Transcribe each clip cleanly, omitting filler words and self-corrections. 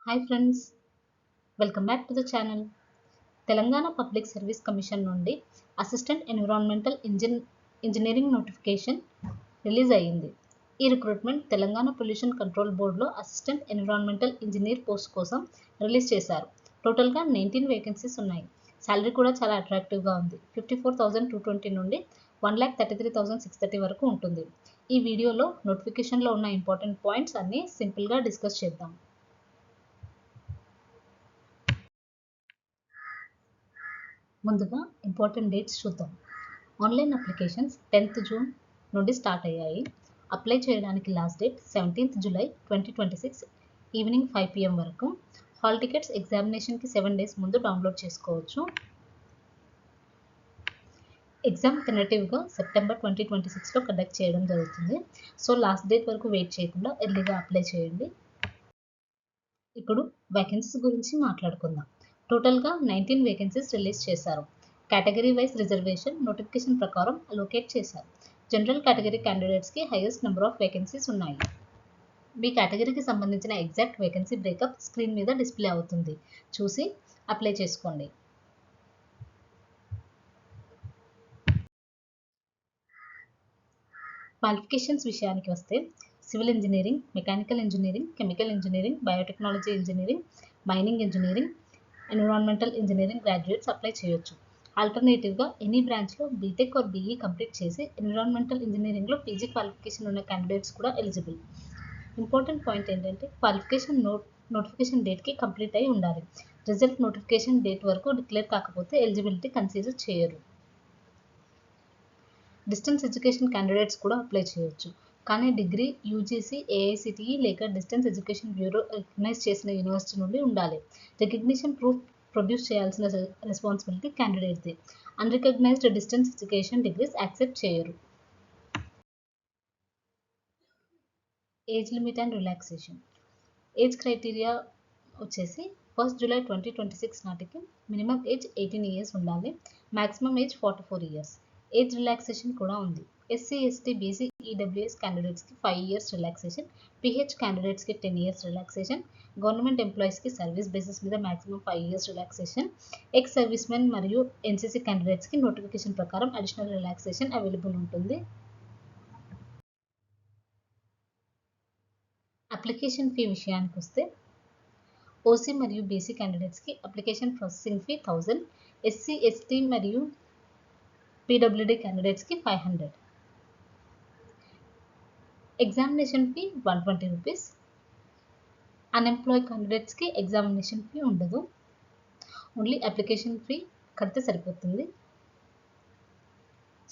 Hi friends, welcome back to the channel. Telangana public service commission నుండి assistant environmental engineering notification release అయ్యింది. ఈ recruitment Telangana pollution control బోర్డులో assistant environmental engineer post కోసం release చేశారు. టోటల్గా 19 vacancies ఉన్నాయి. శాలరీ కూడా చాలా అట్రాక్టివ్గా ఉంది. 54,220 నుండి 1,33,630 వరకు ఉంటుంది. ఈ వీడియోలో నోటిఫికేషన్లో ఉన్న ఇంపార్టెంట్ పాయింట్స్ అన్నీ సింపుల్గా డిస్కస్ చేద్దాం. ముందుగా ఇంపార్టెంట్ డేట్స్ చూద్దాం. ఆన్లైన్ అప్లికేషన్స్ 10th జూన్ నుండి స్టార్ట్ అయ్యాయి. అప్లై చేయడానికి last date 17th July 2026 evening 5 PM వరకు. హాల్ టికెట్స్ ఎగ్జామినేషన్కి 7 days ముందు డౌన్లోడ్ చేసుకోవచ్చు. ఎగ్జామ్ టెంటేటివ్గా సెప్టెంబర్ 2026లో కండక్ట్ చేయడం జరుగుతుంది. సో లాస్ట్ డేట్ వరకు వెయిట్ చేయకుండా ఎర్లీగా అప్లై చేయండి. ఇప్పుడు వేకెన్సీస్ గురించి మాట్లాడుకుందాం. టోటల్గా 19 వేకెన్సీస్ రిలీజ్ చేశారు. కేటగిరీ వైజ్ రిజర్వేషన్ నోటిఫికేషన్ ప్రకారం అలోకేట్ చేశారు. జనరల్ కేటగిరీ క్యాండిడేట్స్కి హైయెస్ట్ నెంబర్ ఆఫ్ వేకెన్సీస్ ఉన్నాయి. మీ కేటగిరీకి సంబంధించిన ఎగ్జాక్ట్ వేకెన్సీ బ్రేకప్ స్క్రీన్ మీద డిస్ప్లే అవుతుంది. చూసి అప్లై చేసుకోండి. క్వాలిఫికేషన్స్ విషయానికి వస్తే civil engineering, mechanical engineering, chemical engineering, biotechnology engineering, mining engineering, environmental engineering graduates apply చేయొచ్చు. ఆల్టర్నేటివ్గా ఎనీ బ్రాంచ్లో బీటెక్ ఆర్ బీఈ కంప్లీట్ చేసి ఎన్విరాన్మెంటల్ ఇంజనీరింగ్లో పీజీ క్వాలిఫికేషన్ ఉన్న క్యాండిడేట్స్ కూడా ఎలిజిబుల్. ఇంపార్టెంట్ పాయింట్ ఏంటంటే క్వాలిఫికేషన్ నోటిఫికేషన్ డేట్కి కంప్లీట్ అయి ఉండాలి. రిజల్ట్ నోటిఫికేషన్ డేట్ వరకు డిక్లేర్ కాకపోతే ఎలిజిబిలిటీ కన్సిడర్ చేయరు. డిస్టెన్స్ ఎడ్యుకేషన్ క్యాండిడేట్స్ కూడా అప్లై చేయొచ్చు. కానీ డిగ్రీ యూజీసీ, ఏఐసిటిఈ లేక డిస్టెన్స్ ఎడ్యుకేషన్ బ్యూరో రికగ్నైజ్ చేసిన యూనివర్సిటీ నుండి ఉండాలి. రికగ్నిషన్ ప్రూఫ్ ప్రొడ్యూస్ చేయాల్సిన రెస్పాన్సిబిలిటీ క్యాండిడేట్దే. Unrecognised distance education degrees accept చేయరు. Age limit and relaxation. Age criteria వచ్చేసి 1st జూలై 2026 నాటికి మినిమం ఏజ్ 18 years ఉండాలి. Maximum age 44 years. Age relaxation కూడా ఉంది. ఎస్సీ, ఎస్టీ, బీసీ, ఈడబ్ల్యూఎస్ క్యాండిడేట్స్కి 5 years రిలాక్సేషన్, పిహెచ్ క్యాండిడేట్స్కి 10 years రిలాక్సేషన్, గవర్నమెంట్ ఎంప్లాయీస్కి service basis మీద maximum 5 years relaxation, ex servicemen మరియు ఎన్సీసీ క్యాండిడేట్స్కి నోటిఫికేషన్ ప్రకారం అడిషనల్ రిలాక్సేషన్ అవైలబుల్ ఉంటుంది. అప్లికేషన్ ఫీ విషయానికి వస్తే ఓసీ మరియు బీసీ క్యాండిడేట్స్కి application processing fee 1000, SC, ST మరియు పీడబ్ల్యూడీ క్యాండిడేట్స్కి 500. Examination fee 120 rupees. అన్ఎంప్లాయ్ క్యాండిడేట్స్కి ఎగ్జామినేషన్ ఫీ ఉండదు. ఓన్లీ అప్లికేషన్ ఫీ కడితే సరిపోతుంది.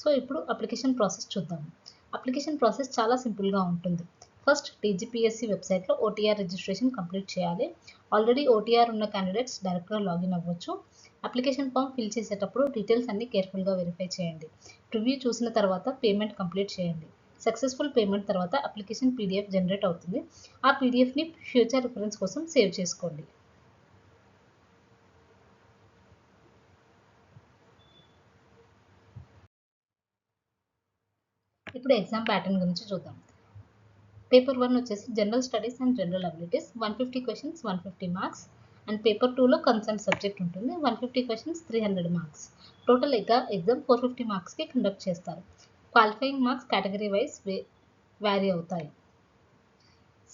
సో ఇప్పుడు అప్లికేషన్ ప్రాసెస్ చూద్దాం. అప్లికేషన్ ప్రాసెస్ చాలా సింపుల్గా ఉంటుంది. ఫస్ట్ టీజీపీఎస్సీ వెబ్సైట్లో ఓటీఆర్ రిజిస్ట్రేషన్ కంప్లీట్ చేయాలి. ఆల్రెడీ ఓటీఆర్ ఉన్న క్యాండిడేట్స్ డైరెక్ట్గా లాగిన్ అవ్వచ్చు. అప్లికేషన్ ఫామ్ ఫిల్ చేసేటప్పుడు డీటెయిల్స్ అన్ని కేర్ఫుల్గా వెరిఫై చేయండి. ప్రివ్యూ చూసిన తర్వాత పేమెంట్ కంప్లీట్ చేయండి. సక్సెస్ఫుల్ పేమెంట్ తర్వాత అప్లికేషన్ పీడిఎఫ్ జనరేట్ అవుతుంది. ఆ పీడిఎఫ్ని ఫ్యూచర్ రిఫరెన్స్ కోసం సేవ్ చేసుకోండి. ఇప్పుడు ఎగ్జామ్ ప్యాటర్న్ గురించి చూద్దాం. పేపర్ 1 వచ్చేసి general studies and general abilities, 150 questions 150 marks. And paper 2లో కన్సర్న్ సబ్జెక్ట్ ఉంటుంది, 150 క్వశ్చన్స్ 300 మార్క్స్. టోటల్ ఎగ్జామ్ 450 మార్క్స్కి కండక్ట్ చేస్తారు. Qualifying marks category wise vary అవుతాయి.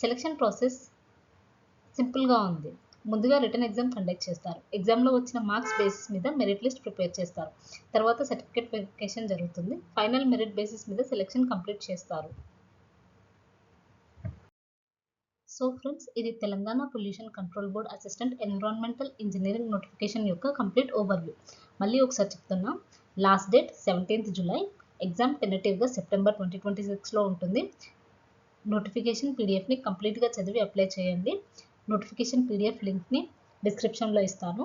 సెలక్షన్ ప్రాసెస్ సింపుల్గా ఉంది. ముందుగా రిటర్న్ ఎగ్జామ్ కండక్ట్ చేస్తారు. ఎగ్జామ్లో వచ్చిన మార్క్స్ బేసిస్ మీద మెరిట్ లిస్ట్ ప్రిపేర్ చేస్తారు. తర్వాత సర్టిఫికేట్ వెరిఫికేషన్ జరుగుతుంది. ఫైనల్ మెరిట్ బేసిస్ మీద సెలక్షన్ కంప్లీట్ చేస్తారు. సో ఫ్రెండ్స్, ఇది Telangana pollution control board assistant environmental engineering notification యొక్క కంప్లీట్ ఓవర్వ్యూ. మళ్ళీ ఒకసారి చెప్తున్నాం. Last date 17th July. Exam టెంటేటివ్గా సెప్టెంబర్ 2026లో ఉంటుంది. నోటిఫికేషన్ పీడిఎఫ్ని కంప్లీట్గా చదివి అప్లై చేయండి. నోటిఫికేషన్ పీడిఎఫ్ లింక్ని డిస్క్రిప్షన్లో ఇస్తాను.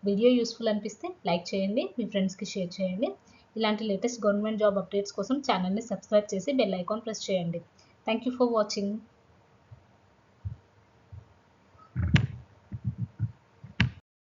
వీడియో యూస్ఫుల్ అనిపిస్తే లైక్ చేయండి, మీ ఫ్రెండ్స్కి షేర్ చేయండి. ఇలాంటి లేటెస్ట్ గవర్నమెంట్ జాబ్ అప్డేట్స్ కోసం ఛానల్ని సబ్స్క్రైబ్ చేసి బెల్ ఐకాన్ ప్రెస్ చేయండి. Thank you for watching.